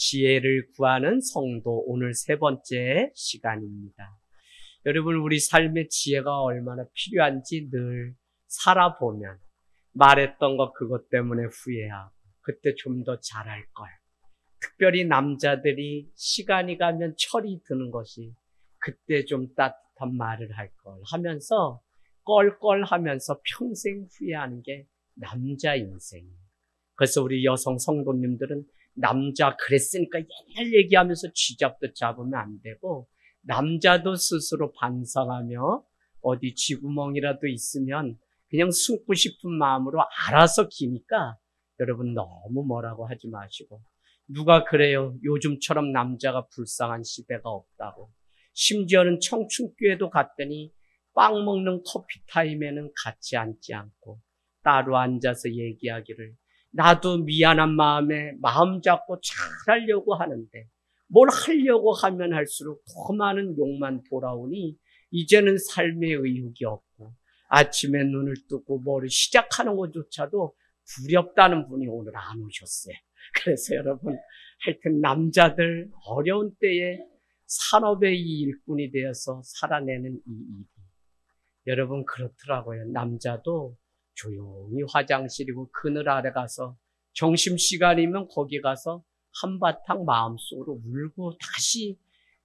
지혜를 구하는 성도 오늘 세 번째 시간입니다. 여러분, 우리 삶의 지혜가 얼마나 필요한지 늘 살아보면 말했던 것 그것 때문에 후회하고 그때 좀 더 잘할 걸. 특별히 남자들이 시간이 가면 철이 드는 것이 그때 좀 따뜻한 말을 할 걸 하면서 껄껄하면서 평생 후회하는 게 남자 인생이에요. 그래서 우리 여성 성도님들은 남자 그랬으니까 옛날 얘기하면서 쥐잡듯 잡으면 안 되고 남자도 스스로 반성하며 어디 쥐구멍이라도 있으면 그냥 숨고 싶은 마음으로 알아서 기니까 여러분 너무 뭐라고 하지 마시고 누가 그래요? 요즘처럼 남자가 불쌍한 시대가 없다고. 심지어는 청춘교회도 갔더니 빵 먹는 커피 타임에는 같이 앉지 않고 따로 앉아서 얘기하기를 나도 미안한 마음에 마음 잡고 잘하려고 하는데 뭘 하려고 하면 할수록 더 많은 욕만 돌아오니 이제는 삶의 의욕이 없고 아침에 눈을 뜨고 뭐를 시작하는 것조차도 두렵다는 분이 오늘 안 오셨어요. 그래서 여러분 하여튼 남자들 어려운 때에 산업의 이 일꾼이 되어서 살아내는 이 일이 여러분 그렇더라고요. 남자도 조용히 화장실이고 그늘 아래 가서 점심시간이면 거기 가서 한바탕 마음속으로 울고 다시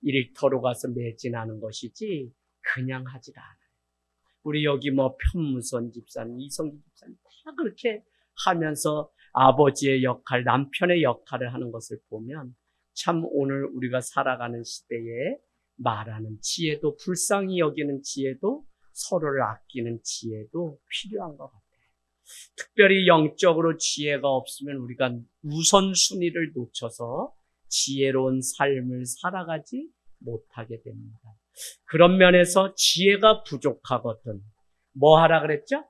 일터로 가서 매진하는 것이지 그냥 하질 않아요. 우리 여기 뭐 편무선 집사님, 이성기 집사님 다 그렇게 하면서 아버지의 역할, 남편의 역할을 하는 것을 보면 참 오늘 우리가 살아가는 시대에 말하는 지혜도 불쌍히 여기는 지혜도 서로를 아끼는 지혜도 필요한 것 같아요. 특별히 영적으로 지혜가 없으면 우리가 우선순위를 놓쳐서 지혜로운 삶을 살아가지 못하게 됩니다. 그런 면에서 지혜가 부족하거든 뭐 하라 그랬죠?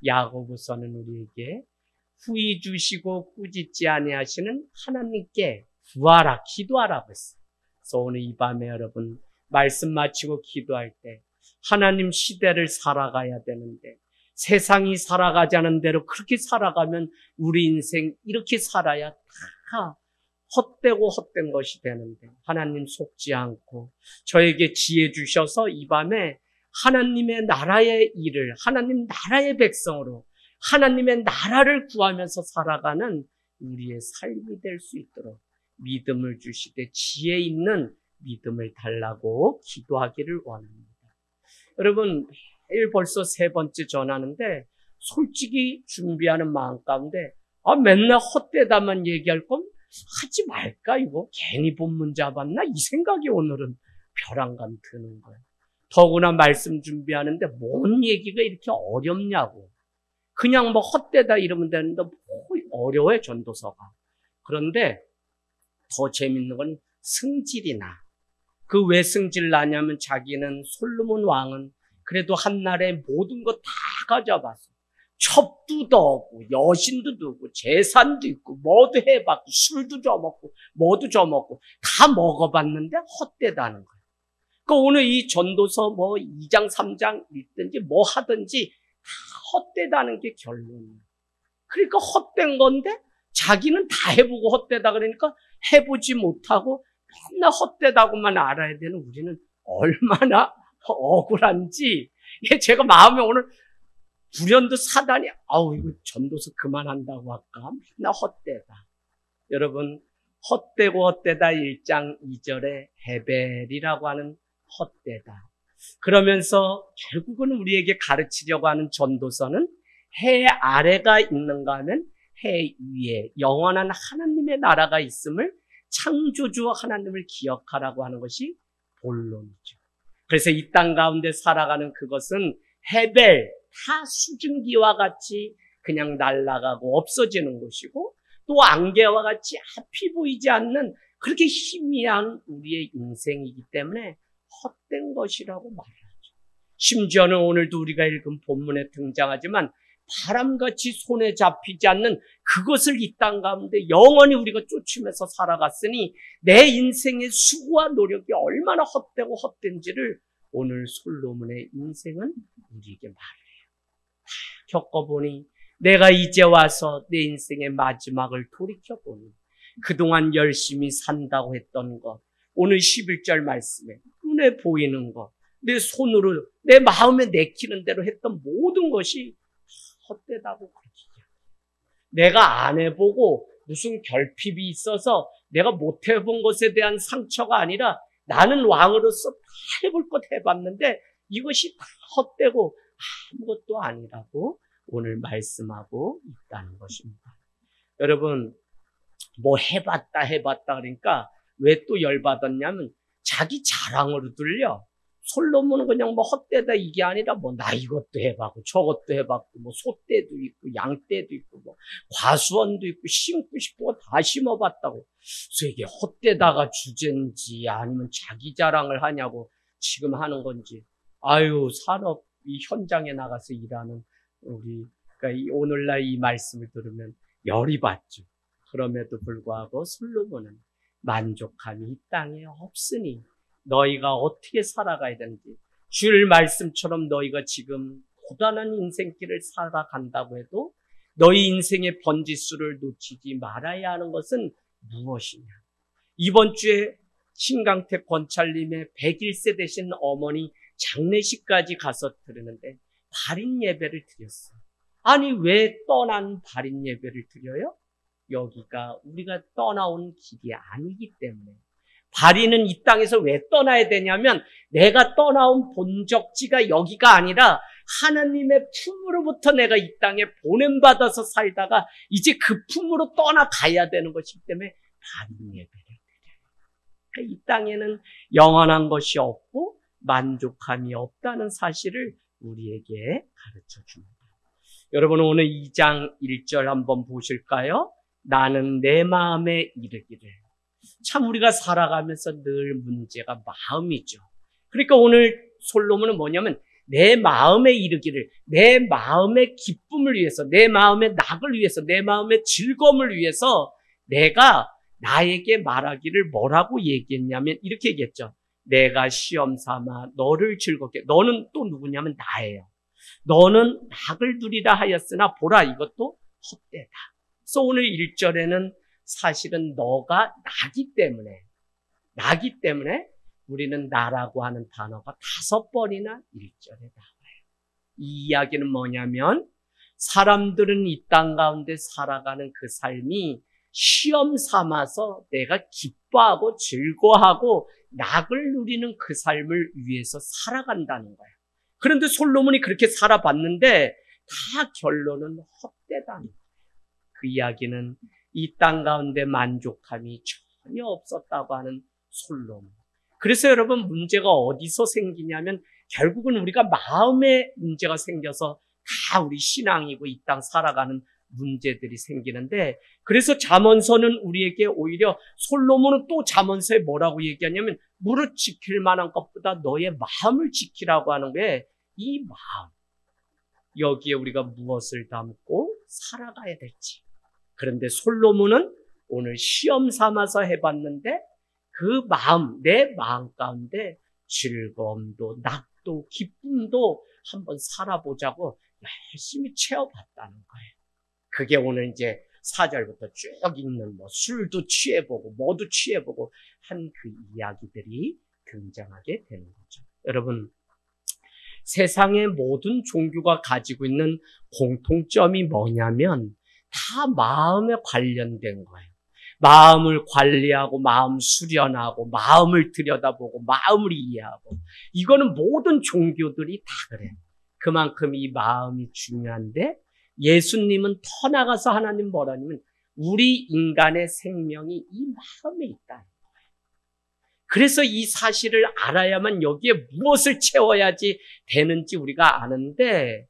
야고보서는 우리에게 후히 주시고 꾸짖지 아니하시는 하나님께 구하라, 기도하라고 했어요. 그래서 오늘 이 밤에 여러분 말씀 마치고 기도할 때 하나님 시대를 살아가야 되는데 세상이 살아가자는 대로 그렇게 살아가면 우리 인생 이렇게 살아야 다 헛되고 헛된 것이 되는데 하나님 속지 않고 저에게 지혜 주셔서 이 밤에 하나님의 나라의 일을 하나님 나라의 백성으로 하나님의 나라를 구하면서 살아가는 우리의 삶이 될 수 있도록 믿음을 주시되 지혜 있는 믿음을 달라고 기도하기를 원합니다. 여러분 내일 벌써 세 번째 전하는데 솔직히 준비하는 마음 가운데 맨날 헛되다만 얘기할 건 하지 말까 이거 괜히 본문 잡았나 이 생각이 오늘은 벼랑간 드는 거예요. 더구나 말씀 준비하는데 뭔 얘기가 이렇게 어렵냐고. 그냥 뭐 헛되다 이러면 되는데 뭐 어려워요 전도서가. 그런데 더 재밌는 건 승질이 나. 그 왜 승질 나냐면 자기는 솔로몬 왕은 그래도 한날에 모든 거 다 가져봤어. 첩도 넣고 여신도 두고 재산도 있고 뭐도 해봤고 술도 저먹고 뭐도 저먹고 다 먹어봤는데 헛되다는 거예요. 그러니까 오늘 이 전도서 뭐 2장 3장 읽든지 뭐 하든지 다 헛되다는 게 결론이에요. 그러니까 헛된 건데 자기는 다 해보고 헛되다 그러니까 해보지 못하고 맨날 헛되다고만 알아야 되는 우리는 얼마나 억울한지. 제가 마음에 오늘 불현듯 사단이 이거 전도서 그만한다고 할까? 맨날 헛되다. 여러분 헛되고 헛되다 1장 2절에 헤벨이라고 하는 헛되다. 그러면서 결국은 우리에게 가르치려고 하는 전도서는 해 아래가 있는가 하면 해 위에 영원한 하나님의 나라가 있음을 창조주 하나님을 기억하라고 하는 것이 본론이죠. 그래서 이 땅 가운데 살아가는 그것은 헤벨, 다 수증기와 같이 그냥 날아가고 없어지는 것이고 또 안개와 같이 앞이 보이지 않는 그렇게 희미한 우리의 인생이기 때문에 헛된 것이라고 말하죠. 심지어는 오늘도 우리가 읽은 본문에 등장하지만 바람같이 손에 잡히지 않는 그것을 이 땅 가운데 영원히 우리가 쫓으면서 살아갔으니 내 인생의 수고와 노력이 얼마나 헛되고 헛된지를 오늘 솔로몬의 인생은 우리에게 말해요. 겪어보니 내가 이제 와서 내 인생의 마지막을 돌이켜보니 그동안 열심히 산다고 했던 것, 오늘 11절 말씀에 눈에 보이는 것, 내 손으로 내 마음에 내키는 대로 했던 모든 것이 헛되다고 그러시죠. 내가 안 해보고 무슨 결핍이 있어서 내가 못 해본 것에 대한 상처가 아니라 나는 왕으로서 다 해볼 것 해봤는데 이것이 다 헛되고 아무것도 아니라고 오늘 말씀하고 있다는 것입니다. 여러분, 뭐 해봤다 그러니까 왜 또 열받았냐면 자기 자랑으로 들려. 솔로몬은 그냥 뭐 헛되다 이게 아니라 뭐 나 이것도 해봤고 저것도 해봤고 뭐 소떼도 있고 양떼도 있고 뭐 과수원도 있고 심고 싶은 거 다 심어봤다고. 그래서 이게 헛되다가 주제인지 아니면 자기 자랑을 하냐고 지금 하는 건지. 아유, 산업 이 현장에 나가서 일하는 우리, 그러니까 오늘날 이 말씀을 들으면 열이 받죠. 그럼에도 불구하고 솔로몬은 만족함이 이 땅에 없으니 너희가 어떻게 살아가야 되는지, 줄 말씀처럼 너희가 지금 고단한 인생길을 살아간다고 해도 너희 인생의 번지수를 놓치지 말아야 하는 것은 무엇이냐. 이번 주에 신강택 권찰님의 101세 되신 어머니 장례식까지 가서 드리는데 발인 예배를 드렸어요. 아니, 왜 떠난 발인 예배를 드려요? 여기가 우리가 떠나온 길이 아니기 때문에. 발인은 이 땅에서 왜 떠나야 되냐면 내가 떠나온 본적지가 여기가 아니라 하나님의 품으로부터 내가 이 땅에 보냄받아서 살다가 이제 그 품으로 떠나가야 되는 것이기 때문에 발인 예배를 드려요. 그러니까 이 땅에는 영원한 것이 없고 만족함이 없다는 사실을 우리에게 가르쳐 줍니다. 여러분, 오늘 2장 1절 한번 보실까요? 나는 내 마음에 이르기를. 참 우리가 살아가면서 늘 문제가 마음이죠. 그러니까 오늘 솔로몬은 뭐냐면 내 마음에 이르기를, 내 마음의 기쁨을 위해서, 내 마음의 낙을 위해서, 내 마음의 즐거움을 위해서 내가 나에게 말하기를 뭐라고 얘기했냐면 이렇게 얘기했죠. 내가 시험 삼아 너를 즐겁게. 너는 또 누구냐면 나예요. 너는 낙을 누리라 하였으나 보라, 이것도 헛되다. 그래서 오늘 1절에는 사실은 너가 나기 때문에 우리는 나라고 하는 단어가 5번이나 1절에 나와요. 이 이야기는 뭐냐면 사람들은 이 땅 가운데 살아가는 그 삶이 시험 삼아서 내가 기뻐하고 즐거워하고 낙을 누리는 그 삶을 위해서 살아간다는 거예요. 그런데 솔로몬이 그렇게 살아봤는데 다 결론은 헛되다는 거예요. 그 이야기는 이 땅 가운데 만족함이 전혀 없었다고 하는 솔로몬. 그래서 여러분, 문제가 어디서 생기냐면 결국은 우리가 마음에 문제가 생겨서 다 우리 신앙이고 이 땅 살아가는 문제들이 생기는데, 그래서 잠언서는 우리에게 오히려 솔로몬은 또 잠언서에 뭐라고 얘기하냐면 무릇 지킬 만한 것보다 너의 마음을 지키라고 하는 게, 이 마음, 여기에 우리가 무엇을 담고 살아가야 될지. 그런데 솔로몬은 오늘 시험 삼아서 해봤는데 그 마음, 내 마음 가운데 즐거움도 낙도 기쁨도 한번 살아보자고 열심히 채워봤다는 거예요. 그게 오늘 이제 4절부터 쭉 읽는 뭐 술도 취해보고 뭐도 취해보고 한 그 이야기들이 등장하게 되는 거죠. 여러분, 세상의 모든 종교가 가지고 있는 공통점이 뭐냐면 다 마음에 관련된 거예요. 마음을 관리하고 마음 수련하고 마음을 들여다보고 마음을 이해하고, 이거는 모든 종교들이 다 그래요. 그만큼 이 마음이 중요한데 예수님은 더 나가서 하나님 뭐라냐면 우리 인간의 생명이 이 마음에 있다는 거예요. 그래서 이 사실을 알아야만 여기에 무엇을 채워야지 되는지 우리가 아는데,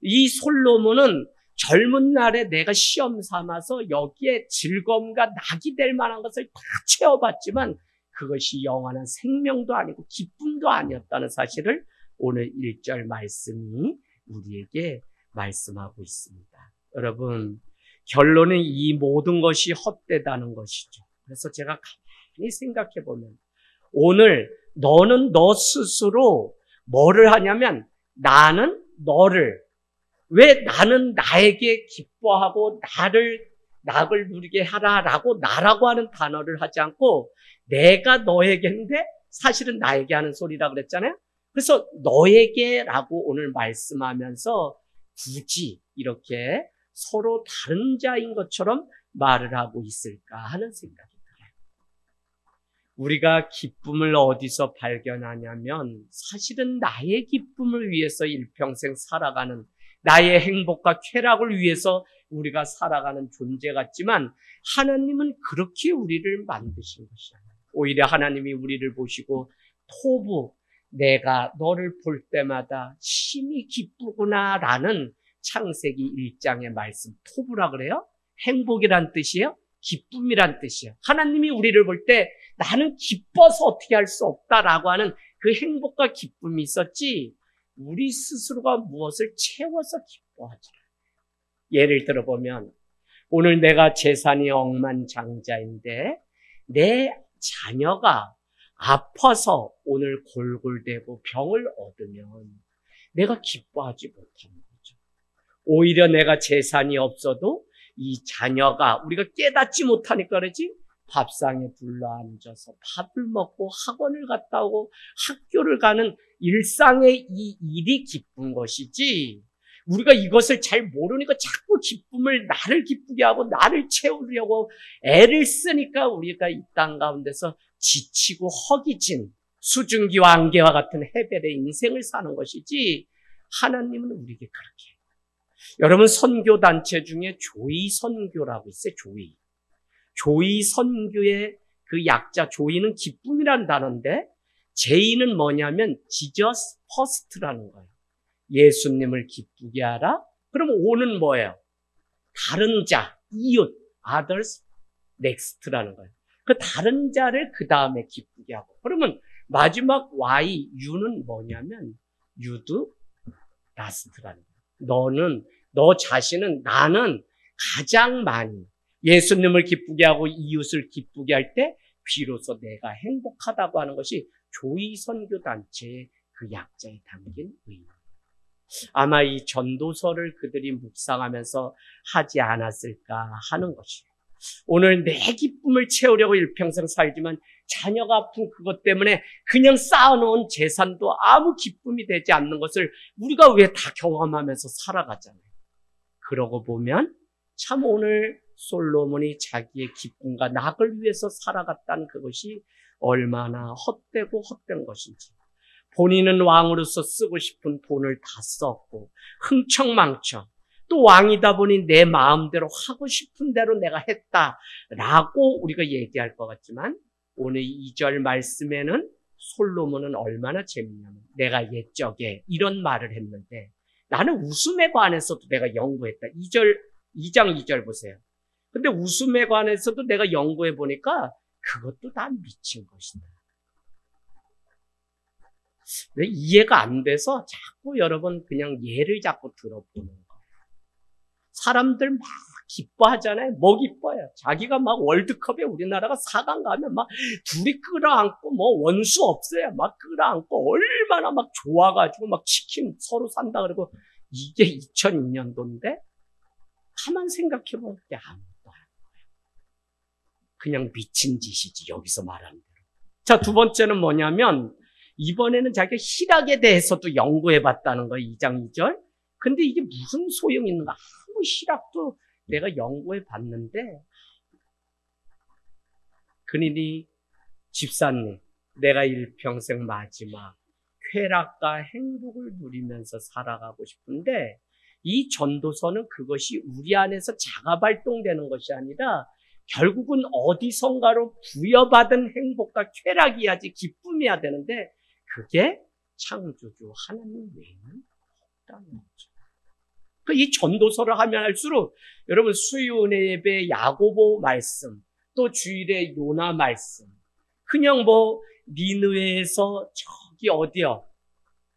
이 솔로몬은 젊은 날에 내가 시험 삼아서 여기에 즐거움과 낙이 될 만한 것을 다 채워봤지만 그것이 영원한 생명도 아니고 기쁨도 아니었다는 사실을 오늘 1절 말씀이 우리에게 말씀하고 있습니다. 여러분, 결론은 이 모든 것이 헛되다는 것이죠. 그래서 제가 가만히 생각해 보면 오늘 너는 너 스스로 뭐를 하냐면, 나는 너를, 왜 나는 나에게 기뻐하고 나를 낙을 누리게 하라라고 나라고 하는 단어를 하지 않고 내가 너에게인데 사실은 나에게 하는 소리라 그랬잖아요. 그래서 너에게라고 오늘 말씀하면서 굳이 이렇게 서로 다른 자인 것처럼 말을 하고 있을까 하는 생각이 들어요. 우리가 기쁨을 어디서 발견하냐면 사실은 나의 기쁨을 위해서 일평생 살아가는, 나의 행복과 쾌락을 위해서 우리가 살아가는 존재 같지만 하나님은 그렇게 우리를 만드신 것이야. 오히려 하나님이 우리를 보시고 토부, 내가 너를 볼 때마다 심히 기쁘구나라는 창세기 1장의 말씀, 토부라 그래요? 행복이란 뜻이에요? 기쁨이란 뜻이에요. 하나님이 우리를 볼 때 나는 기뻐서 어떻게 할 수 없다라고 하는 그 행복과 기쁨이 있었지 우리 스스로가 무엇을 채워서 기뻐하지. 예를 들어보면 오늘 내가 재산이 억만장자인데 내 자녀가 아파서 오늘 골골대고 병을 얻으면 내가 기뻐하지 못하는 거죠. 오히려 내가 재산이 없어도 이 자녀가 우리가 깨닫지 못하니까 그러지 밥상에 둘러앉아서 밥을 먹고 학원을 갔다 오고 학교를 가는 일상의 이 일이 기쁜 것이지 우리가 이것을 잘 모르니까 자꾸 기쁨을 나를 기쁘게 하고 나를 채우려고 애를 쓰니까 우리가 이 땅 가운데서 지치고 허기진 수증기와 안개와 같은 헤벨의 인생을 사는 것이지 하나님은 우리에게 그렇게 해요. 여러분 선교단체 중에 조이 선교라고 있어요. 조이 선교의 그 약자 조이는 기쁨이라는 단어인데 제이는 뭐냐면 Jesus first라는 거예요. 예수님을 기쁘게 하라. 그럼 오는 뭐예요? 다른 자, 이웃, others next라는 거예요. 그 다른 자를 그 다음에 기쁘게 하고. 그러면 마지막 Y, U는 뭐냐면 you do last라는 거예요. 너 자신은 나는 가장 많이 예수님을 기쁘게 하고 이웃을 기쁘게 할 때 비로소 내가 행복하다고 하는 것이 조이 선교단체의 그 약자에 담긴 의미입니다. 아마 이 전도서를 그들이 묵상하면서 하지 않았을까 하는 것이에요. 오늘 내 기쁨을 채우려고 일평생 살지만 자녀가 아픈 그것 때문에 그냥 쌓아놓은 재산도 아무 기쁨이 되지 않는 것을 우리가 왜 다 경험하면서 살아가잖아요. 그러고 보면 참 오늘 솔로몬이 자기의 기쁨과 낙을 위해서 살아갔다는 그것이 얼마나 헛되고 헛된 것인지. 본인은 왕으로서 쓰고 싶은 돈을 다 썼고 흥청망청 또 왕이다 보니 내 마음대로 하고 싶은 대로 내가 했다라고 우리가 얘기할 것 같지만 오늘 2절 말씀에는 솔로몬은 얼마나 재밌냐면 내가 옛적에 이런 말을 했는데 나는 웃음에 관해서도 내가 연구했다. 2장 2절 보세요. 근데 웃음에 관해서도 내가 연구해 보니까 그것도 다 미친 것이다. 이해가 안 돼서 자꾸 여러분 그냥 예를 자꾸 들어보는 거예요. 사람들 막 기뻐하잖아요. 뭐 기뻐요? 자기가 막 월드컵에 우리나라가 4강 가면 막 둘이 끌어안고 뭐 원수 없어요. 막 끌어안고 얼마나 막 좋아가지고 막 치킨 서로 산다 그러고 이게 2002년도인데 가만 생각해 볼 때 아무것도 안 거예요. 그냥 미친 짓이지 여기서 말하는 대로. 자, 두 번째는 뭐냐면 이번에는 자기가 희락에 대해서도 연구해봤다는 거예요. 2장 2절. 근데 이게 무슨 소용이 있는가? 아무 희락도 내가 연구해봤는데 그러니 집사님 내가 일평생 마지막 쾌락과 행복을 누리면서 살아가고 싶은데 이 전도서는 그것이 우리 안에서 자가발동되는 것이 아니라 결국은 어디선가로 부여받은 행복과 쾌락이야지 기쁨이야 되는데 그게 창조주 하나님 외에는 없다는 거죠. 이 전도서를 하면 할수록 여러분 수요은혜 예배 야고보 말씀 또 주일에 요나 말씀 그냥 뭐 니느웨에서 저기 어디요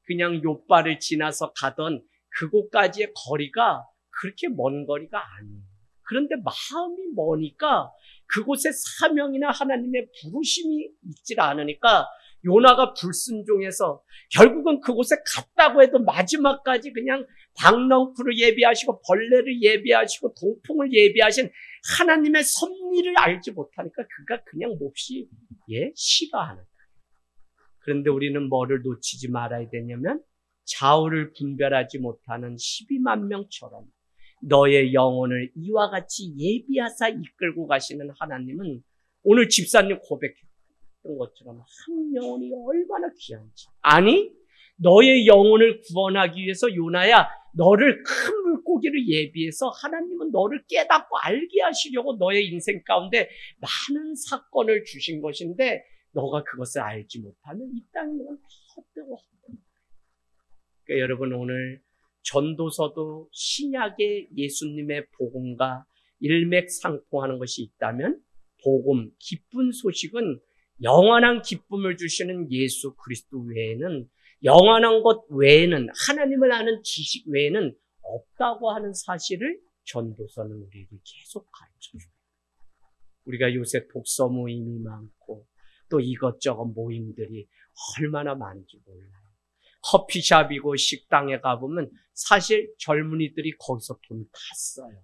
그냥 욥바를 지나서 가던 그곳까지의 거리가 그렇게 먼 거리가 아니에요. 그런데 마음이 머니까 그곳에 사명이나 하나님의 부르심이 있질 않으니까 요나가 불순종해서 결국은 그곳에 갔다고 해도 마지막까지 그냥 박넝쿨을 예비하시고 벌레를 예비하시고 동풍을 예비하신 하나님의 섭리를 알지 못하니까 그가 그냥 몹시 싫어하는 거예요. 그런데 우리는 뭐를 놓치지 말아야 되냐면 좌우를 분별하지 못하는 12만 명처럼 너의 영혼을 이와 같이 예비하사 이끌고 가시는 하나님은 오늘 집사님 고백했던 것처럼 한 영혼이 얼마나 귀한지. 아니, 너의 영혼을 구원하기 위해서 요나야 너를 큰 물고기를 예비해서 하나님은 너를 깨닫고 알게 하시려고 너의 인생 가운데 많은 사건을 주신 것인데 너가 그것을 알지 못하면 이 땅은 헛되고 헛되고. 그러니까 여러분 오늘 전도서도 신약의 예수님의 복음과 일맥상통하는 것이 있다면 복음, 기쁜 소식은 영원한 기쁨을 주시는 예수 그리스도 외에는 영원한 것 외에는 하나님을 아는 지식 외에는 없다고 하는 사실을 전도서는 우리에게 계속 가르쳐줘요. 우리가 요새 독서 모임이 많고 또 이것저것 모임들이 얼마나 많은지 몰라요. 커피숍이고 식당에 가보면 사실 젊은이들이 거기서 돈 다 써요.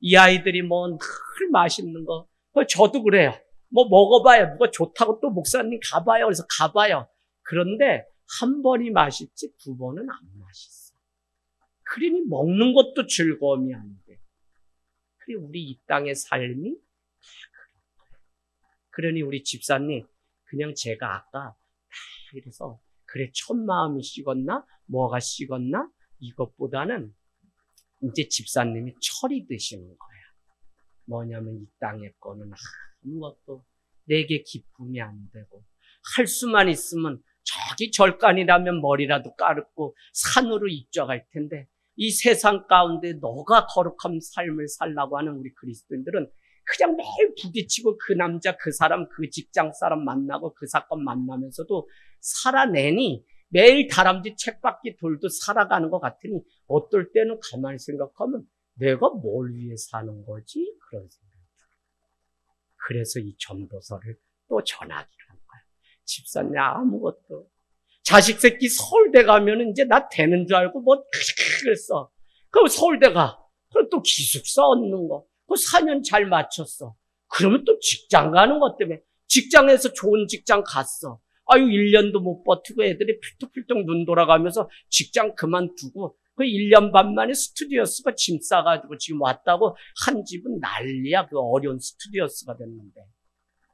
이 아이들이 늘 맛있는 거, 저도 그래요. 먹어봐요. 누가 좋다고 또 목사님 가봐요. 그래서 가봐요. 그런데 한 번이 맛있지 두 번은 안 맛있어. 그러니 먹는 것도 즐거움이 안 돼. 그리고 우리 이 땅의 삶이 다 그런 거예요. 그러니 우리 집사님 그냥 제가 아까 이래서 그래 첫 마음이 식었나? 뭐가 식었나? 이것보다는 이제 집사님이 철이 드시는 거야. 뭐냐면 이 땅의 거는 아무것도 내게 기쁨이 안 되고 할 수만 있으면 저기 절간이라면 머리라도 까르고 산으로 입져갈 텐데 이 세상 가운데 너가 거룩한 삶을 살라고 하는 우리 그리스도인들은 그냥 매일 부딪히고 그 남자, 그 사람, 그 직장 사람 만나고 그 사건 만나면서도 살아내니 매일 다람쥐 쳇바퀴 돌도 살아가는 것 같으니 어떨 때는 가만히 생각하면 내가 뭘 위해 사는 거지? 그런 생각이 들어요. 그래서 이 전도서를 또 전하기로 한 거야. 집사님 아무것도. 자식 새끼 서울대 가면은 이제 나 되는 줄 알고 그랬어. 그럼 서울대 가. 그럼 또 기숙사 얻는 거. 그 4년 잘 맞췄어. 그러면 또 직장 가는 것 때문에 직장에서 좋은 직장 갔어. 1년도 못 버티고 애들이 필뚝필뚝 눈 돌아가면서 직장 그만두고 그 1년 반 만에 스튜디오스가 짐 싸가지고 지금 왔다고 한 집은 난리야. 그 어려운 스튜디오스가 됐는데.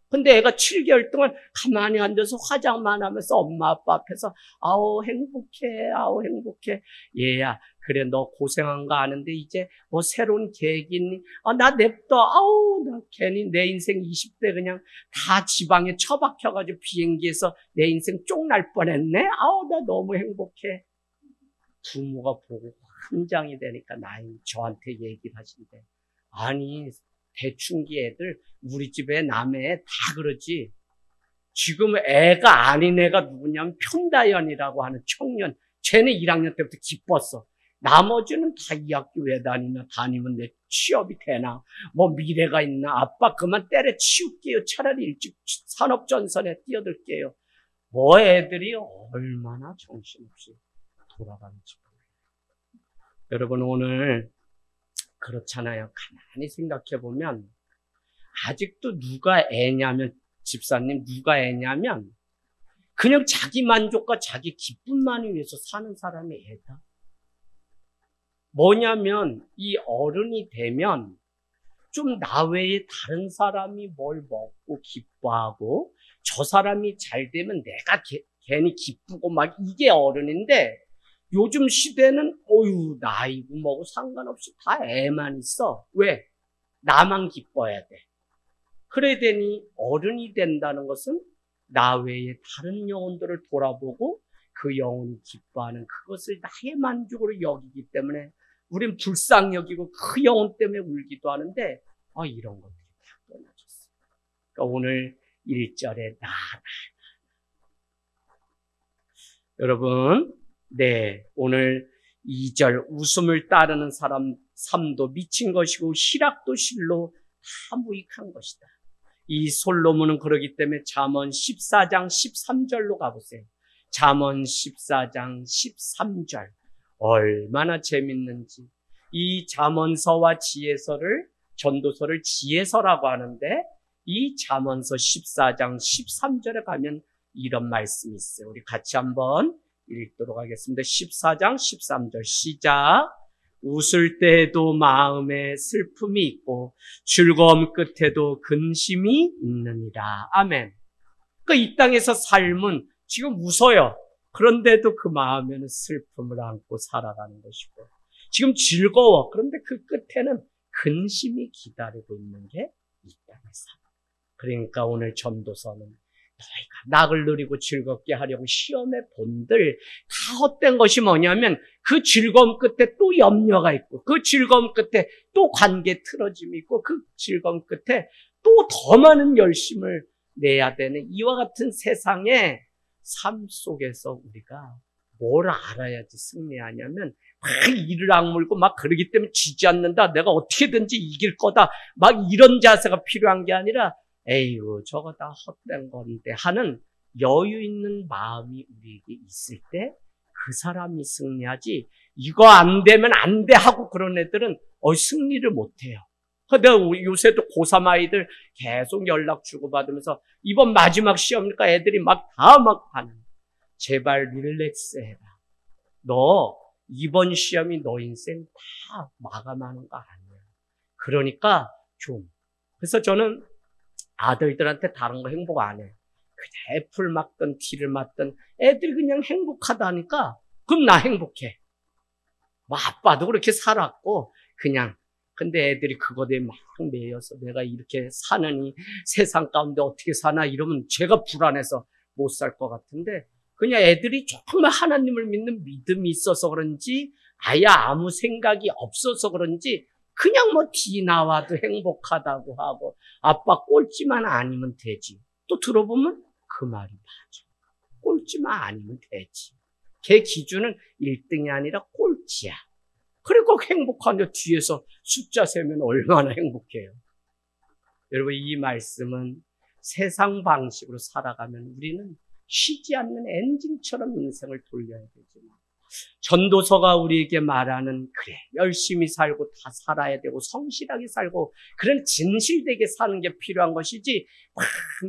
근데 애가 7개월 동안 가만히 앉아서 화장만 하면서 엄마 아빠 앞에서 아우 행복해. 얘야 그래 너 고생한 거 아는데 이제 새로운 계획이 있니? 나 냅둬. 나 괜히 내 인생 20대 그냥 다 지방에 처박혀가지고 비행기에서 내 인생 쪽날 뻔했네. 나 너무 행복해. 부모가 보고 함장이 되니까 저한테 얘기를 하신대. 아니 대충기 애들 우리 집에 남의 다 그러지. 지금 애가 아닌 애가 누구냐면 편다연이라고 하는 청년. 쟤는 1학년 때부터 기뻤어. 나머지는 다 이 학교 왜 다니면 내 취업이 되나? 미래가 있나? 아빠 그만 때려치울게요. 차라리 일찍 산업전선에 뛰어들게요. 애들이 얼마나 정신없이 돌아가는지 몰라요. 여러분 오늘 그렇잖아요. 가만히 생각해보면 아직도 집사님 누가 애냐면 그냥 자기 만족과 자기 기쁨만을 위해서 사는 사람이 애다. 뭐냐면 이 어른이 되면 좀 나 외에 다른 사람이 뭘 먹고 기뻐하고 저 사람이 잘 되면 내가 괜히 기쁘고 막 이게 어른인데 요즘 시대는 나이고 뭐고 상관없이 다 애만 있어. 왜? 나만 기뻐야 돼. 그래야 되니 어른이 된다는 것은 나 외에 다른 영혼들을 돌아보고 그 영혼이 기뻐하는 그것을 나의 만족으로 여기기 때문에 우린 불쌍히 여기고 그 영혼 때문에 울기도 하는데 이런 것들이 다 떠나졌어. 그러니까 오늘 1절에 나. 여러분 오늘 2절 웃음을 따르는 사람 삶도 미친 것이고 희락도 실로 다 무익한 것이다. 이 솔로몬은 그러기 때문에 잠언 14장 13절로 가보세요. 잠언 14장 13절. 얼마나 재밌는지. 이 잠언서와 지혜서를, 전도서를 지혜서라고 하는데 이 잠언서 14장 13절에 가면 이런 말씀이 있어요. 우리 같이 한번 읽도록 하겠습니다. 14장 13절 시작. 웃을 때에도 마음에 슬픔이 있고 즐거움 끝에도 근심이 있느니라. 아멘. 그러니까 이 땅에서 삶은 지금 웃어요. 그런데도 그 마음에는 슬픔을 안고 살아가는 것이고 지금 즐거워. 그런데 그 끝에는 근심이 기다리고 있는 게 이 땅에서. 그러니까 오늘 전도서는 너희가 낙을 누리고 즐겁게 하려고 시험해 본들 다 헛된 것이 뭐냐면 그 즐거움 끝에 또 염려가 있고 그 즐거움 끝에 또 관계 틀어짐이 있고 그 즐거움 끝에 또 더 많은 열심을 내야 되는 이와 같은 세상의 삶 속에서 우리가 뭘 알아야지 승리하냐면 막 이를 악물고 막 그러기 때문에 지지 않는다. 내가 어떻게든지 이길 거다. 막 이런 자세가 필요한 게 아니라 에이구 저거 다 헛된 건데 하는 여유 있는 마음이 우리에게 있을 때 그 사람이 승리하지 이거 안 되면 안 돼 하고 그런 애들은 승리를 못 해요. 근데 요새도 고3 아이들 계속 연락 주고받으면서 이번 마지막 시험이니까 애들이 막 다 막 하는 제발 릴렉스 해라. 너 이번 시험이 너 인생 다 마감하는 거 아니야. 그러니까 좀 그래서 저는 아들들한테 다른 거 행복 안 해. 그냥 애플 맞든 티를 맞든 애들이 그냥 행복하다니까 그럼 나 행복해. 뭐 아빠도 그렇게 살았고 그냥 근데 애들이 그거에 막 매여서 내가 이렇게 사느니 세상 가운데 어떻게 사나 이러면 제가 불안해서 못 살 것 같은데 그냥 애들이 정말 하나님을 믿는 믿음이 있어서 그런지 아예 아무 생각이 없어서 그런지 그냥 뭐 티 나와도 행복하다고 하고 아빠 꼴찌만 아니면 되지. 또 들어보면 그 말이 맞아. 꼴찌만 아니면 되지. 걔 기준은 1등이 아니라 꼴찌야. 그리고 행복한데 뒤에서 숫자 세면 얼마나 행복해요. 여러분 이 말씀은 세상 방식으로 살아가면 우리는 쉬지 않는 엔진처럼 인생을 돌려야 되지만 전도서가 우리에게 말하는 그래 열심히 살고 다 살아야 되고 성실하게 살고 그런 진실되게 사는 게 필요한 것이지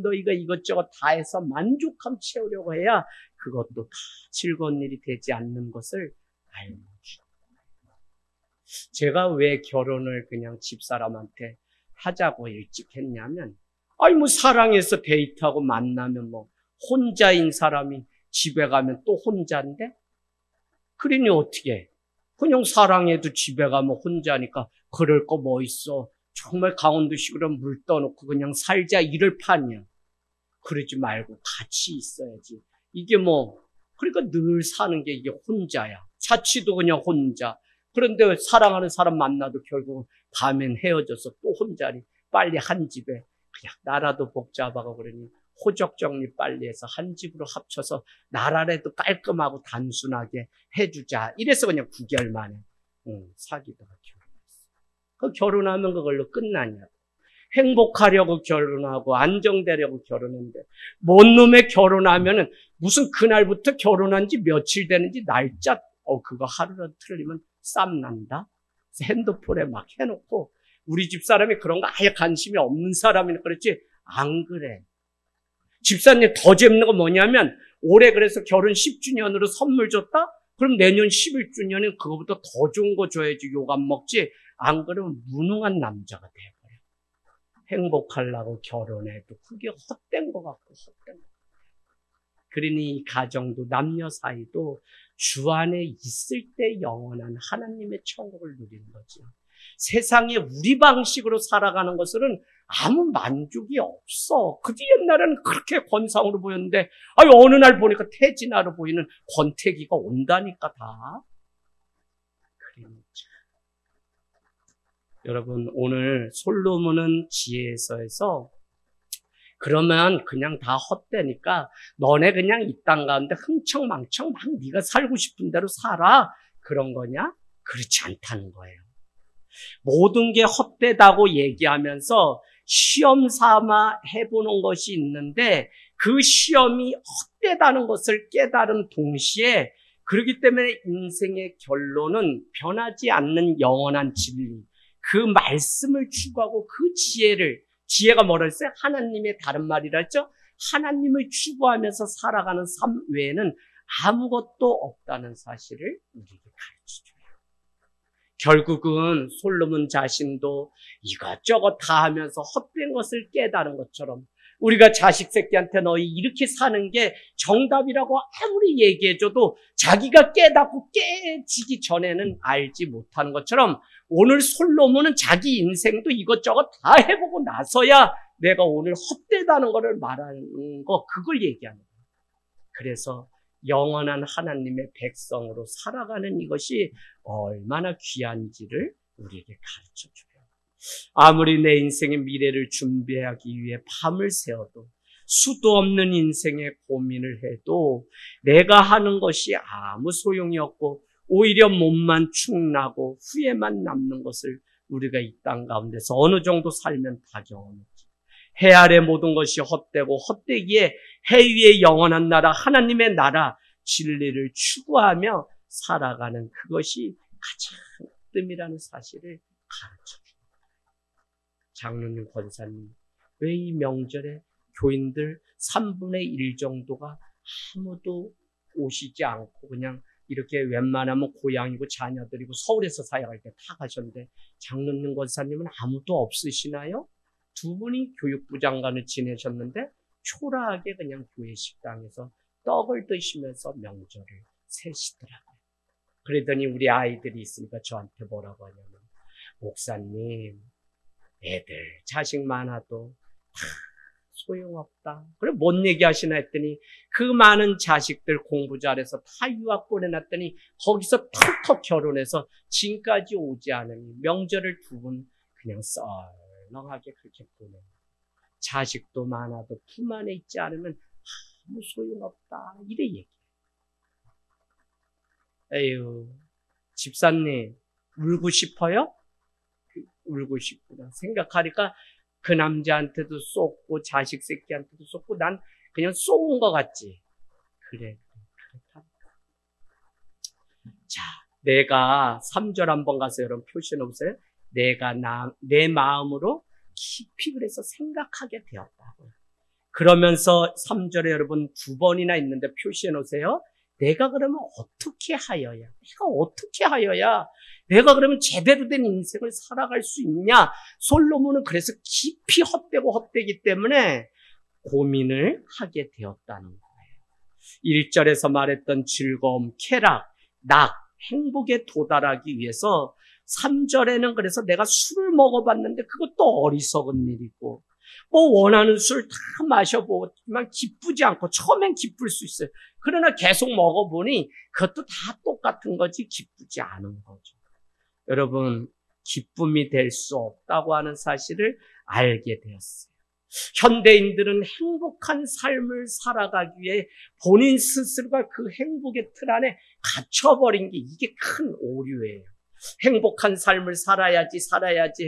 너희가 이것저것 다 해서 만족함 채우려고 해야 그것도 다 즐거운 일이 되지 않는 것을 알고 제가 왜 결혼을 그냥 집사람한테 하자고 일찍 했냐면 아니 뭐 사랑해서 데이트하고 만나면 뭐 혼자인 사람이 집에 가면 또 혼자인데 그러니 어떻게 해? 그냥 사랑해도 집에 가면 혼자니까 그럴 거 뭐 있어. 정말 강원도식으로 물 떠놓고 그냥 살자 이럴 판이야. 그러지 말고 같이 있어야지. 이게 뭐 그러니까 늘 사는 게 이게 혼자야. 자취도 그냥 혼자. 그런데 사랑하는 사람 만나도 결국 밤엔 헤어져서 또 혼자니 빨리 한 집에 그냥 나라도 복잡하고 그러니 호적 정리 빨리 해서 한 집으로 합쳐서 나라라도 깔끔하고 단순하게 해주자. 이래서 그냥 9개월 만에 사귀다가 결혼했어. 그 결혼하면 그걸로 끝나냐고. 행복하려고 결혼하고 안정되려고 결혼했는데 뭔 놈의 결혼하면은 무슨 그날부터 결혼한 지 며칠 되는지 날짜 그거 하루라도 틀리면 쌈 난다. 핸드폰에 막 해놓고 우리 집사람이 그런 거 아예 관심이 없는 사람이니까 그렇지 안 그래. 집사님 더 재밌는 건 뭐냐면 올해 그래서 결혼 10주년으로 선물 줬다? 그럼 내년 11주년엔 그거보다 더 좋은 거 줘야지 욕 안 먹지. 안 그러면 무능한 남자가 돼버려. 행복하려고 결혼해도 그게 헛된 것 같고 헛된 것 같고. 그러니 이 가정도 남녀 사이도 주 안에 있을 때 영원한 하나님의 천국을 누리는 거지. 세상에 우리 방식으로 살아가는 것은 아무 만족이 없어. 그게 옛날에는 그렇게 권상으로 보였는데 어느 날 보니까 태진아로 보이는 권태기가 온다니까 다. 그러니까. 여러분 오늘 솔로몬은 지혜서에서 그러면 그냥 다 헛되니까 너네 그냥 이 땅 가운데 흥청망청 막 네가 살고 싶은 대로 살아. 그런 거냐? 그렇지 않다는 거예요. 모든 게 헛되다고 얘기하면서 시험 삼아 해보는 것이 있는데 그 시험이 헛되다는 것을 깨달은 동시에 그렇기 때문에 인생의 결론은 변하지 않는 영원한 진리, 그 말씀을 추구하고 그 지혜가 뭐라 했어요? 하나님의 다른 말이라 했죠? 하나님을 추구하면서 살아가는 삶 외에는 아무것도 없다는 사실을 우리에게 가르쳐줘요. 결국은 솔로몬 자신도 이것저것 다 하면서 헛된 것을 깨달은 것처럼 우리가 자식 새끼한테 너희 이렇게 사는 게 정답이라고 아무리 얘기해줘도 자기가 깨닫고 깨지기 전에는 알지 못하는 것처럼 오늘 솔로몬은 자기 인생도 이것저것 다 해보고 나서야 내가 오늘 헛되다는 것을 말하는 거, 그걸 얘기하는 거예요. 그래서 영원한 하나님의 백성으로 살아가는 이것이 얼마나 귀한지를 우리에게 가르쳐줘요. 아무리 내 인생의 미래를 준비하기 위해 밤을 새워도 수도 없는 인생의 고민을 해도 내가 하는 것이 아무 소용이 없고 오히려 몸만 축나고 후회만 남는 것을 우리가 이 땅 가운데서 어느 정도 살면 다 경험했지. 해 아래 모든 것이 헛되고 헛되기에 해 위의 영원한 나라 하나님의 나라 진리를 추구하며 살아가는 그것이 가장 뜸이라는 사실을 가르쳐줍니다. 장로님, 권사님, 왜 이 명절에 교인들 3분의 1 정도가 아무도 오시지 않고 그냥 이렇게 웬만하면 고향이고 자녀들이고 서울에서 사역할 때 다 가셨는데 장로님, 권사님은 아무도 없으시나요? 두 분이 교육부 장관을 지내셨는데 초라하게 그냥 교회 식당에서 떡을 드시면서 명절을 세시더라고요. 그러더니 우리 아이들이 있으니까 저한테 뭐라고 하냐면, 목사님, 애들 자식 많아도 다 소용없다. 그래 뭔 얘기 하시나 했더니 그 많은 자식들 공부 잘해서 다 유학 보내놨더니 거기서 턱턱 결혼해서 지금까지 오지 않으니 명절을 두 분 그냥 썰렁하게 그렇게 보내요. 자식도 많아도 품 안에 있지 않으면 아무 소용없다. 이래 얘기해요. 에휴, 집사님 울고 싶어요? 울고 싶구나 생각하니까 그 남자한테도 쏟고 자식 새끼한테도 쏟고 난 그냥 쏘은 것 같지. 그래, 그렇다. 자, 내가 3절 한번 가서 여러분 표시해 놓으세요. 내가 내 마음으로 깊이 그래서 생각하게 되었다고. 그러면서 3절에 여러분 2번이나 있는데 표시해 놓으세요. 내가 그러면 어떻게 하여야? 내가 그러면 제대로 된 인생을 살아갈 수 있냐? 솔로몬은 그래서 깊이 헛되고 헛되기 때문에 고민을 하게 되었다는 거예요. 1절에서 말했던 즐거움, 쾌락, 행복에 도달하기 위해서 3절에는 그래서 내가 술을 먹어봤는데 그것도 어리석은 일이고 뭐 원하는 술 다 마셔보지만 기쁘지 않고 처음엔 기쁠 수 있어요. 그러나 계속 먹어보니 그것도 다 똑같은 거지 기쁘지 않은 거죠. 여러분, 기쁨이 될 수 없다고 하는 사실을 알게 되었어요. 현대인들은 행복한 삶을 살아가기 위해 본인 스스로가 그 행복의 틀 안에 갇혀버린 게 이게 큰 오류예요. 행복한 삶을 살아야지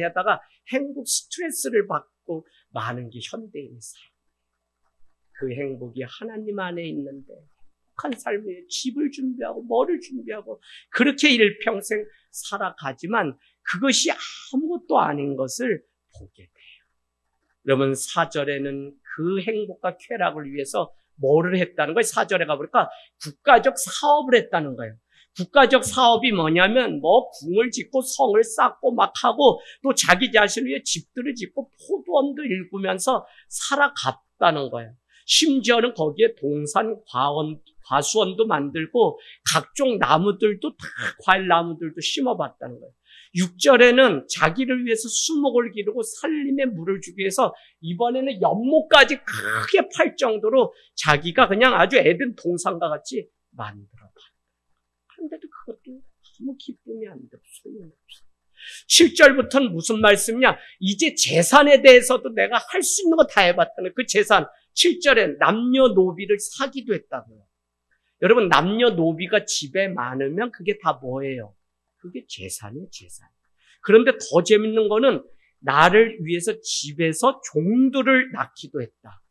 하다가 행복 스트레스를 받고 많은 게 현대인의 삶이에요. 그 행복이 하나님 안에 있는데 행복한 삶에 집을 준비하고 뭐를 준비하고 그렇게 일평생 살아가지만 그것이 아무것도 아닌 것을 보게 돼요. 여러분 4절에는 그 행복과 쾌락을 위해서 뭐를 했다는 거예요? 4절에 가보니까 국가적 사업을 했다는 거예요. 국가적 사업이 뭐냐면 뭐 궁을 짓고 성을 쌓고 막 하고 또 자기 자신을 위해 집들을 짓고 포도원도 일구면서 살아갔다는 거예요. 심지어는 거기에 동산 과수원도 만들고 각종 나무들도 다 과일 나무들도 심어봤다는 거예요. 6절에는 자기를 위해서 수목을 기르고 살림에 물을 주기 위해서 이번에는 연못까지 크게 팔 정도로 자기가 그냥 아주 에덴 동산과 같이 만들어봤다. 그런데도 그것도 아무 기쁨이 안 돼. 소용없어. 7절부터는 무슨 말씀이냐? 이제 재산에 대해서도 내가 할 수 있는 거 다 해봤다는 그 재산. 7절에 남녀노비를 사기도 했다고요. 여러분, 남녀노비가 집에 많으면 그게 다 뭐예요? 그게 재산이에요, 재산. 그런데 더 재밌는 거는 나를 위해서 집에서 종들을 낳기도 했다.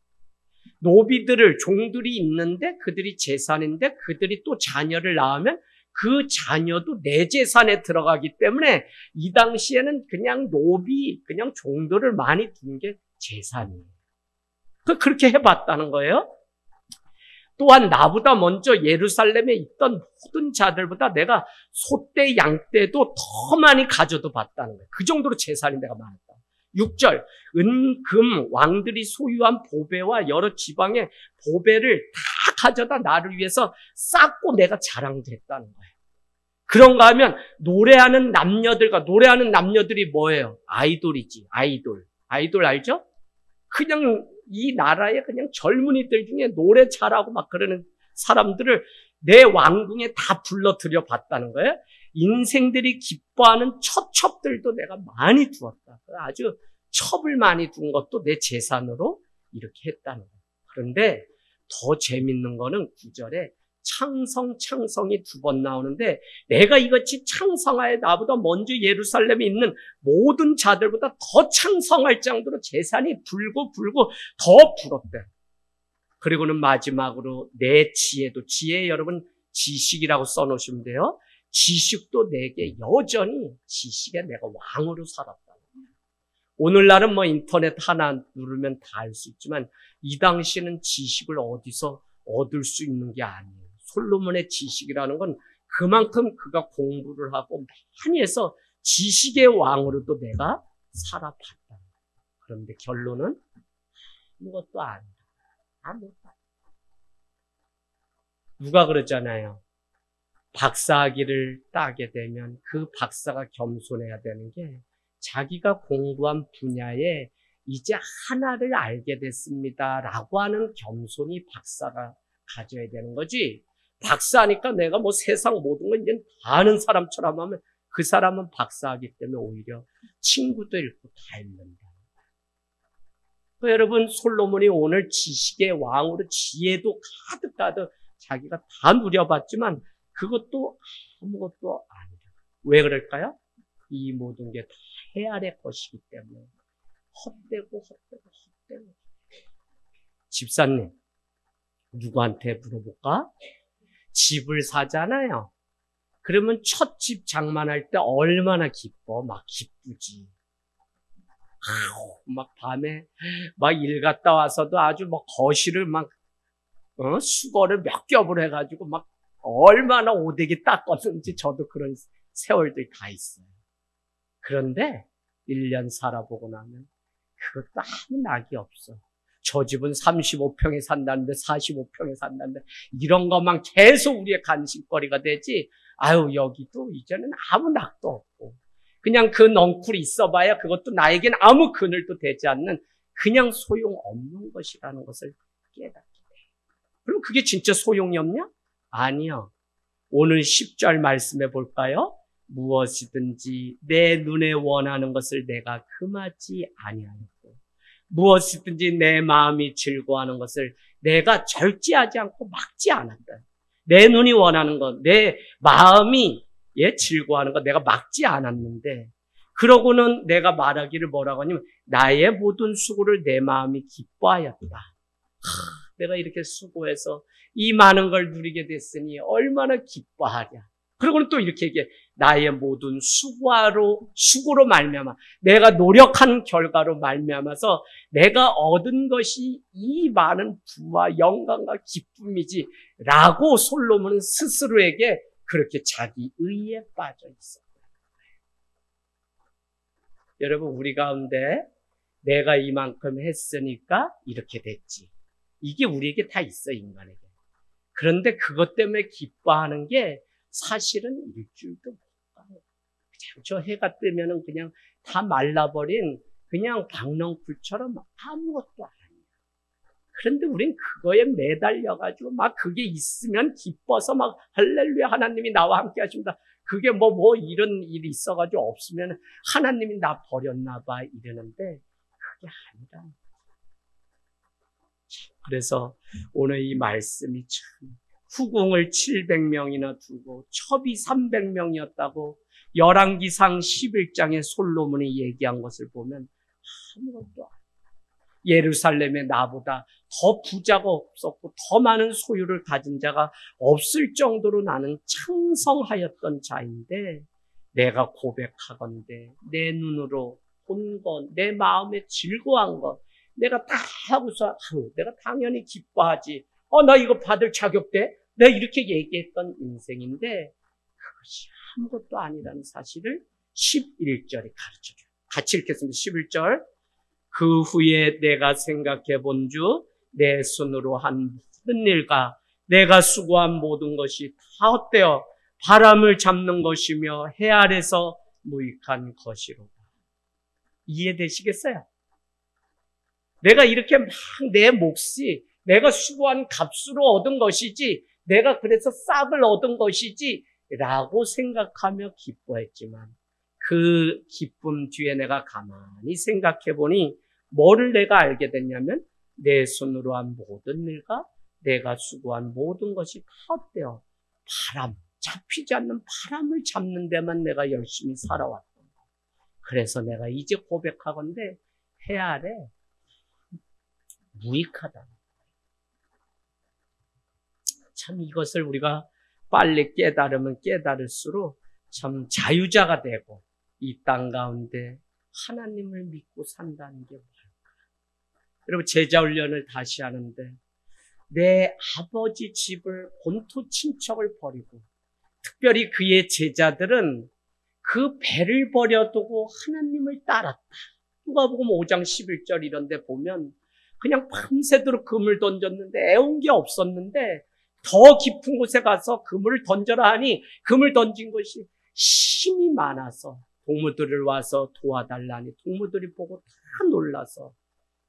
노비들을, 종들이 있는데 그들이 재산인데 그들이 또 자녀를 낳으면 그 자녀도 내 재산에 들어가기 때문에 이 당시에는 그냥 노비, 그냥 종들을 많이 둔 게 재산이에요. 그렇게 해봤다는 거예요. 또한 나보다 먼저 예루살렘에 있던 모든 자들보다 내가 소떼, 양떼도 더 많이 가져도 봤다는 거예요. 그 정도로 재산이 내가 많았다. 6절, 은, 금, 왕들이 소유한 보배와 여러 지방의 보배를 다 가져다 나를 위해서 쌓고 내가 자랑도 했다는 거예요. 그런가 하면 노래하는 남녀들이 뭐예요? 아이돌이지, 아이돌. 아이돌 알죠? 그냥 이 나라의 그냥 젊은이들 중에 노래 잘하고 막 그러는 사람들을 내 왕궁에 다 불러들여 봤다는 거예요. 인생들이 기뻐하는 첩들도 내가 많이 두었다. 아주 첩을 많이 둔 것도 내 재산으로 이렇게 했다는 거예요. 그런데 더 재밌는 거는 9절에 창성이 2번 나오는데 내가 이같이 창성하여 나보다 먼저 예루살렘에 있는 모든 자들보다 더 창성할 정도로 재산이 불고 더 불었대. 그리고는 마지막으로 내 지혜도, 지혜 여러분 지식이라고 써놓으시면 돼요. 지식도 내게 여전히 지식에 내가 왕으로 살았다. 오늘날은 뭐 인터넷 하나 누르면 다 알 수 있지만 이 당시에는 지식을 어디서 얻을 수 있는 게 아니에요. 솔로몬의 지식이라는 건 그만큼 그가 공부를 하고 많이 해서 지식의 왕으로도 내가 살아봤다. 그런데 결론은 아무것도 아니다. 아무것도 아니다. 누가 그러잖아요. 박사학위를 따게 되면 그 박사가 겸손해야 되는 게 자기가 공부한 분야에 이제 하나를 알게 됐습니다 라고 하는 겸손이 박사가 가져야 되는 거지. 박사니까 내가 뭐 세상 모든 걸 이제 다 아는 사람처럼 하면 그 사람은 박사하기 때문에 오히려 친구도 잃고 다 잃는다. 여러분, 솔로몬이 오늘 지식의 왕으로 지혜도 가득 자기가 다 누려봤지만 그것도 아무것도 아니다. 왜 그럴까요? 이 모든 게 다 헤아릴 것이기 때문에 헛되고. 집사님, 누구한테 물어볼까? 집을 사잖아요. 그러면 첫 집 장만할 때 얼마나 기뻐? 막 기쁘지. 막 밤에 막 일 갔다 와서도 아주 막 거실을 막 수거를 몇 겹을 해가지고 막 얼마나 오대기 닦았는지 저도 그런 세월들이 다 있어요. 그런데 1년 살아보고 나면 그것도 아무 낙이 없어. 저 집은 35평에 산다는데 45평에 산다는데 이런 것만 계속 우리의 간식거리가 되지. 아유, 여기도 이제는 아무 낙도 없고 그냥 그 넝쿨이 있어봐야 그것도 나에겐 아무 그늘도 되지 않는 그냥 소용없는 것이라는 것을 깨닫게 돼. 그럼 그게 진짜 소용이 없냐? 아니요. 오늘 10절 말씀해 볼까요? 무엇이든지 내 눈에 원하는 것을 내가 금하지 아니하였고 무엇이든지 내 마음이 즐거워하는 것을 내가 절제하지 않고 막지 않았다. 내 눈이 원하는 것, 내 마음이 즐거워하는 것 내가 막지 않았는데 그러고는 내가 말하기를 뭐라고 하냐면 나의 모든 수고를 내 마음이 기뻐하였다. 내가 이렇게 수고해서 이 많은 걸 누리게 됐으니 얼마나 기뻐하랴. 그리고는 또 이렇게 얘기해. 나의 모든 수고로 말미암아 내가 노력한 결과로 말미암아서 내가 얻은 것이 이 많은 부와 영광과 기쁨이지 라고 솔로몬은 스스로에게 그렇게 자기 의에 빠져 있어요. 여러분, 우리 가운데 내가 이만큼 했으니까 이렇게 됐지. 이게 우리에게 다 있어, 인간에게. 그런데 그것 때문에 기뻐하는 게 사실은 일주일도 못 가요. 그냥 저 해가 뜨면은 그냥 다 말라버린 그냥 박넝쿨처럼 아무것도 아니야. 그런데 우린 그거에 매달려가지고 막 그게 있으면 기뻐서 막 할렐루야 하나님이 나와 함께 하십니다. 그게 뭐 이런 일이 있어가지고 없으면 하나님이 나 버렸나 봐 이러는데 그게 아니라. 그래서 오늘 이 말씀이 참 후궁을 700명이나 두고 첩이 300명이었다고 열왕기상 11장에 솔로몬이 얘기한 것을 보면 아무것도 아니에요. 예루살렘에 나보다 더 부자가 없었고 더 많은 소유를 가진 자가 없을 정도로 나는 창성하였던 자인데 내가 고백하건대 내 눈으로 본 것, 내 마음에 즐거워한 것 내가 다 하고서 내가 당연히 기뻐하지. 나 이거 받을 자격돼? 내가 이렇게 얘기했던 인생인데 그것이 아무것도 아니라는 사실을 11절이 가르쳐줘요. 같이 읽겠습니다. 11절. 그 후에 내가 생각해 본 주 내 손으로 한 모든 일과 내가 수고한 모든 것이 다 어때요? 바람을 잡는 것이며 해 아래서 무익한 것이로다. 이해되시겠어요? 내가 이렇게 막 내 몫이 내가 수고한 값으로 얻은 것이지 내가 그래서 싹을 얻은 것이지 라고 생각하며 기뻐했지만 그 기쁨 뒤에 내가 가만히 생각해 보니 뭐를 내가 알게 됐냐면 내 손으로 한 모든 일과 내가 수고한 모든 것이 다 어때요? 바람, 잡히지 않는 바람을 잡는 데만 내가 열심히 살아왔던 거. 그래서 내가 이제 고백하건대 해 아래 무익하다. 참 이것을 우리가 빨리 깨달으면 깨달을수록 참 자유자가 되고 이 땅 가운데 하나님을 믿고 산다는 게 뭘까? 여러분 제자 훈련을 다시 하는데 내 아버지 집을 본토 친척을 버리고 특별히 그의 제자들은 그 배를 버려두고 하나님을 따랐다. 누가복음 5장 11절 이런 데 보면 그냥 밤새도록 그물 던졌는데 애운 게 없었는데 더 깊은 곳에 가서 그물을 던져라 하니 그물 던진 것이 힘이 많아서 동무들을 와서 도와달라니 동무들이 보고 다 놀라서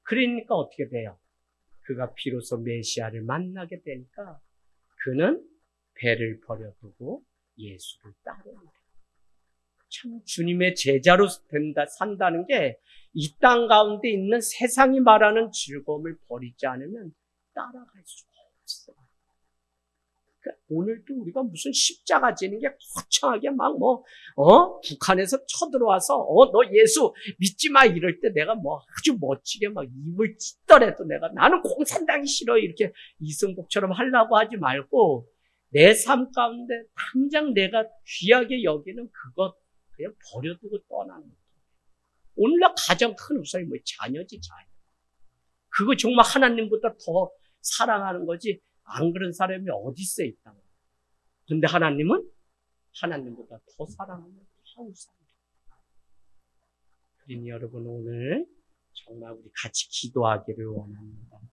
그러니까 어떻게 돼요? 그가 비로소 메시아를 만나게 되니까 그는 배를 버려두고 예수를 따릅니다. 참 주님의 제자로 산다는 게 이 땅 가운데 있는 세상이 말하는 즐거움을 버리지 않으면 따라갈 수가 없어요. 그러니까 오늘도 우리가 무슨 십자가 지는 게 거창하게 막 북한에서 쳐들어와서 너 예수 믿지 마 이럴 때 내가 아주 멋지게 막 입을 찢더라도 나는 공산당이 싫어 이렇게 이승복처럼 하려고 하지 말고 내 삶 가운데 당장 내가 귀하게 여기는 그것 그냥 버려두고 떠나는 거예요. 오늘날 가장 큰 우상이 자녀지 자녀. 그거 정말 하나님보다 더 사랑하는 거지 안 그런 사람이 어디 있어 있다. 근데 하나님은 하나님보다 더 사랑하는 다 우상이에요. 그러니 여러분 오늘 정말 우리 같이 기도하기를 원합니다.